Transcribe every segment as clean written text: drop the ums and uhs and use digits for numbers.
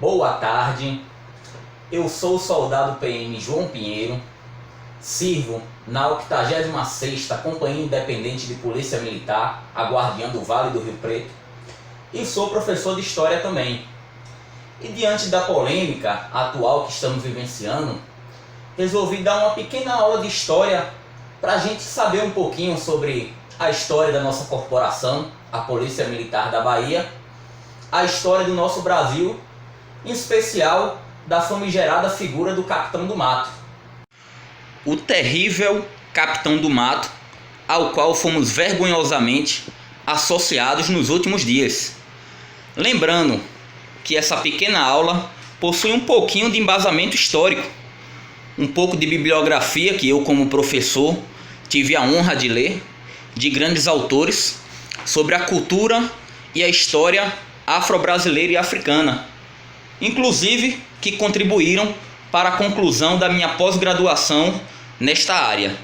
Boa tarde, eu sou o soldado PM João Pinheiro, sirvo na 86ª Companhia Independente de Polícia Militar, a Guardiã do Vale do Rio Preto, e sou professor de História também. E diante da polêmica atual que estamos vivenciando, resolvi dar uma pequena aula de História para a gente saber um pouquinho sobre a história da nossa corporação, a Polícia Militar da Bahia, a história do nosso Brasil, em especial da famigerada figura do Capitão do Mato. O terrível Capitão do Mato, ao qual fomos vergonhosamente associados nos últimos dias. Lembrando que essa pequena aula possui um pouquinho de embasamento histórico, um pouco de bibliografia que eu, como professor, tive a honra de ler, de grandes autores, sobre a cultura e a história afro-brasileira e africana, inclusive que contribuíram para a conclusão da minha pós-graduação nesta área.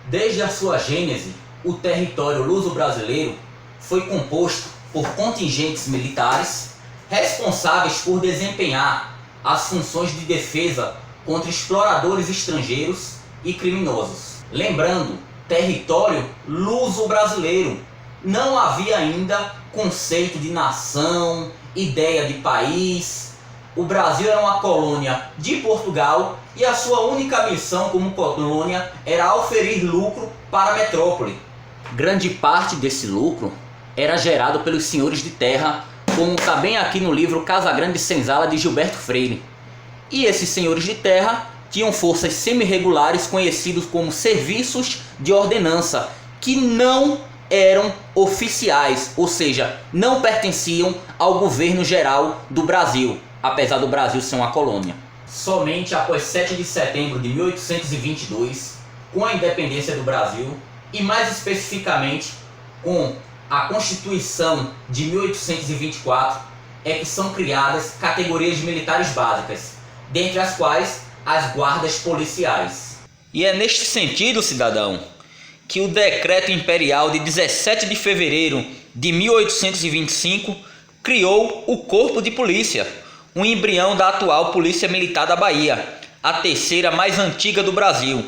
Desde a sua gênese, o território luso-brasileiro foi composto por contingentes militares responsáveis por desempenhar as funções de defesa contra exploradores estrangeiros e criminosos. Lembrando, território luso-brasileiro. Não havia ainda conceito de nação, ideia de país. O Brasil era uma colônia de Portugal e a sua única missão como colônia era auferir lucro para a metrópole. Grande parte desse lucro era gerado pelos senhores de terra, como está bem aqui no livro Casagrande Senzala de Gilberto Freire. E esses senhores de terra tinham forças semi-regulares conhecidos como serviços de ordenança, que não eram oficiais, ou seja, não pertenciam ao governo geral do Brasil, apesar do Brasil ser uma colônia. Somente após 7 de setembro de 1822, com a independência do Brasil, e mais especificamente com a Constituição de 1824, é que são criadas categorias militares básicas, dentre as quais as guardas policiais. E é neste sentido, cidadão, que o Decreto Imperial de 17 de fevereiro de 1825 criou o Corpo de Polícia, um embrião da atual Polícia Militar da Bahia, a terceira mais antiga do Brasil,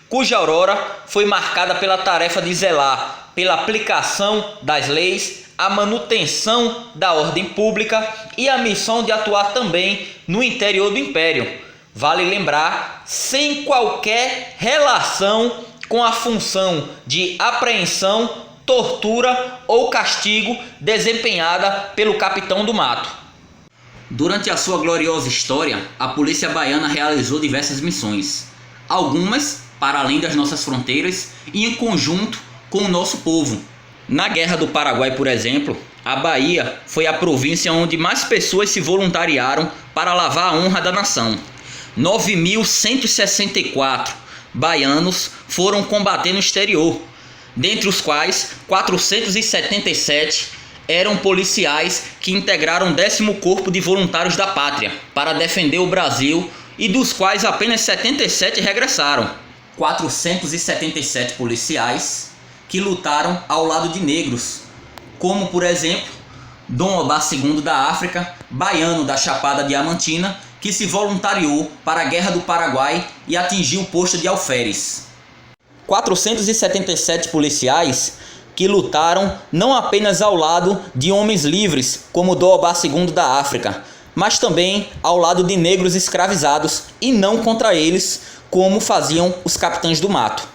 cuja aurora foi marcada pela tarefa de zelar pela aplicação das leis, a manutenção da ordem pública e a missão de atuar também no interior do Império. Vale lembrar, sem qualquer relação com a função de apreensão, tortura ou castigo desempenhada pelo Capitão do Mato. Durante a sua gloriosa história, a Polícia Baiana realizou diversas missões, algumas para além das nossas fronteiras e em conjunto com o nosso povo. Na Guerra do Paraguai, por exemplo, a Bahia foi a província onde mais pessoas se voluntariaram para lavar a honra da nação. 9.164 baianos foram combater no exterior, dentre os quais 477 eram policiais que integraram o 10º Corpo de Voluntários da Pátria para defender o Brasil, e dos quais apenas 77 regressaram. 477 policiais que lutaram ao lado de negros, como por exemplo Dom Obá II da África, baiano da Chapada Diamantina, que se voluntariou para a Guerra do Paraguai e atingiu o posto de alferes. 477 policiais que lutaram não apenas ao lado de homens livres, como Dom Obá II da África, mas também ao lado de negros escravizados e não contra eles, como faziam os capitães do mato.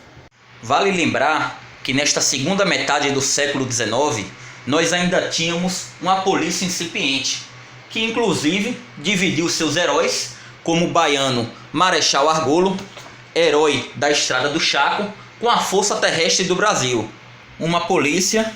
Vale lembrar que nesta segunda metade do século XIX, nós ainda tínhamos uma polícia incipiente, que inclusive dividiu seus heróis, como o baiano Marechal Argolo, herói da Estrada do Chaco, com a Força Terrestre do Brasil. Uma polícia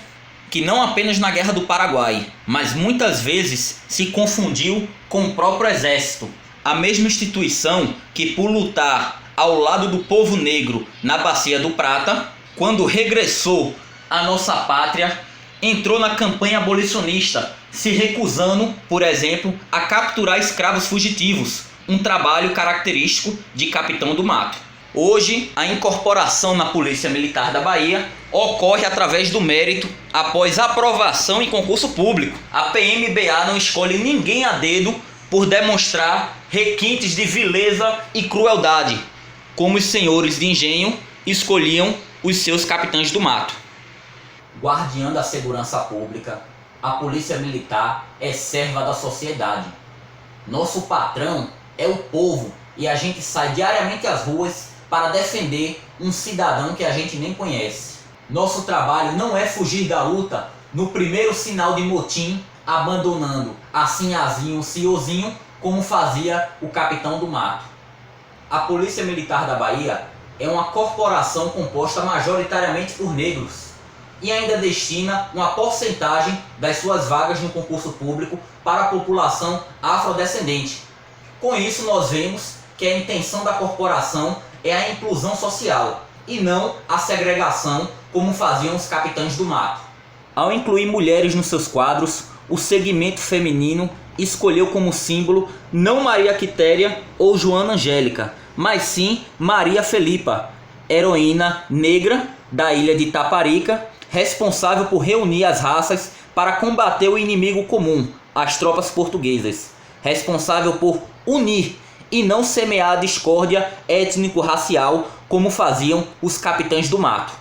que não apenas na Guerra do Paraguai, mas muitas vezes se confundiu com o próprio Exército, a mesma instituição que, por lutar ao lado do povo negro na Bacia do Prata, quando regressou à nossa pátria, entrou na campanha abolicionista, se recusando, por exemplo, a capturar escravos fugitivos, um trabalho característico de Capitão do Mato. Hoje, a incorporação na Polícia Militar da Bahia ocorre através do mérito após aprovação em concurso público. A PMBA não escolhe ninguém a dedo por demonstrar requintes de vileza e crueldade, como os senhores de engenho escolhiam os seus capitães do mato. Guardiã da segurança pública, a polícia militar é serva da sociedade. Nosso patrão é o povo e a gente sai diariamente às ruas para defender um cidadão que a gente nem conhece. Nosso trabalho não é fugir da luta no primeiro sinal de motim, abandonando assim azinho o senhorzinho, como fazia o capitão do mato. A Polícia Militar da Bahia é uma corporação composta majoritariamente por negros e ainda destina uma porcentagem das suas vagas no concurso público para a população afrodescendente. Com isso, nós vemos que a intenção da corporação é a inclusão social e não a segregação, como faziam os capitães do mato. Ao incluir mulheres nos seus quadros, o segmento feminino escolheu como símbolo não Maria Quitéria ou Joana Angélica, mas sim Maria Felipa, heroína negra da ilha de Itaparica, responsável por reunir as raças para combater o inimigo comum, as tropas portuguesas, responsável por unir e não semear a discórdia étnico-racial como faziam os capitães do mato.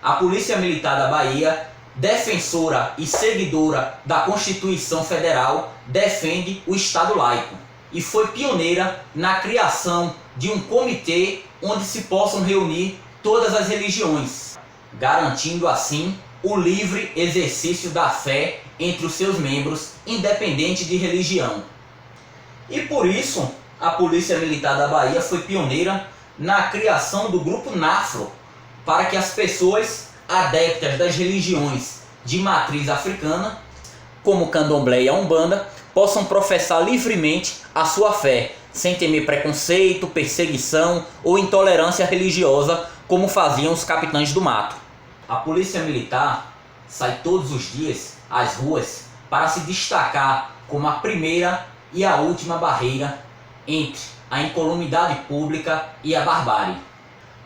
A Polícia Militar da Bahia, defensora e seguidora da Constituição Federal, defende o Estado laico e foi pioneira na criação de um comitê onde se possam reunir todas as religiões, garantindo assim o livre exercício da fé entre os seus membros, independente de religião. E por isso, a Polícia Militar da Bahia foi pioneira na criação do grupo NAFRO, para que as pessoas adeptas das religiões de matriz africana, como Candomblé e a Umbanda, possam professar livremente a sua fé, sem temer preconceito, perseguição ou intolerância religiosa, como faziam os capitães do mato. A Polícia Militar sai todos os dias às ruas para se destacar como a primeira e a última barreira entre a incolumidade pública e a barbárie,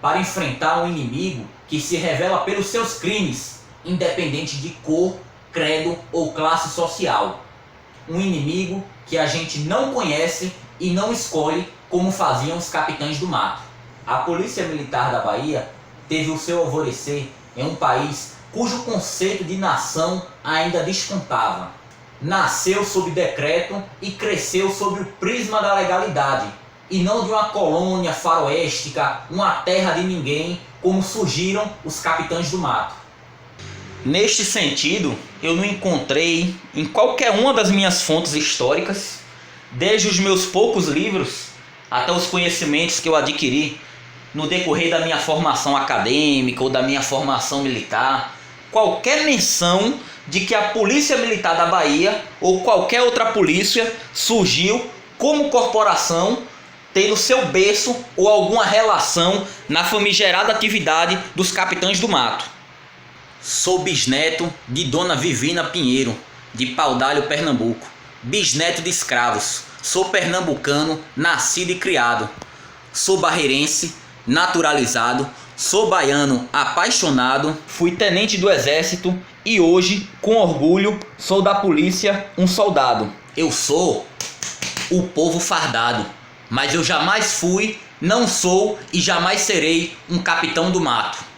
para enfrentar um inimigo que se revela pelos seus crimes, independente de cor, credo ou classe social. Um inimigo que a gente não conhece e não escolhe, como faziam os capitães do mato. A Polícia Militar da Bahia teve o seu alvorecer em um país cujo conceito de nação ainda descontava. Nasceu sob decreto e cresceu sob o prisma da legalidade, e não de uma colônia faroéstica, uma terra de ninguém, como surgiram os capitães do mato. Neste sentido, eu não encontrei em qualquer uma das minhas fontes históricas, desde os meus poucos livros até os conhecimentos que eu adquiri no decorrer da minha formação acadêmica ou da minha formação militar, qualquer menção de que a Polícia Militar da Bahia ou qualquer outra polícia surgiu como corporação, tendo seu berço ou alguma relação na famigerada atividade dos capitães do mato. Sou bisneto de Dona Vivina Pinheiro, de Paudalho, Pernambuco. Bisneto de escravos. Sou pernambucano, nascido e criado. Sou barreirense, naturalizado. Sou baiano, apaixonado. Fui tenente do exército e hoje, com orgulho, sou da polícia um soldado. Eu sou o povo fardado, mas eu jamais fui, não sou e jamais serei um capitão do mato.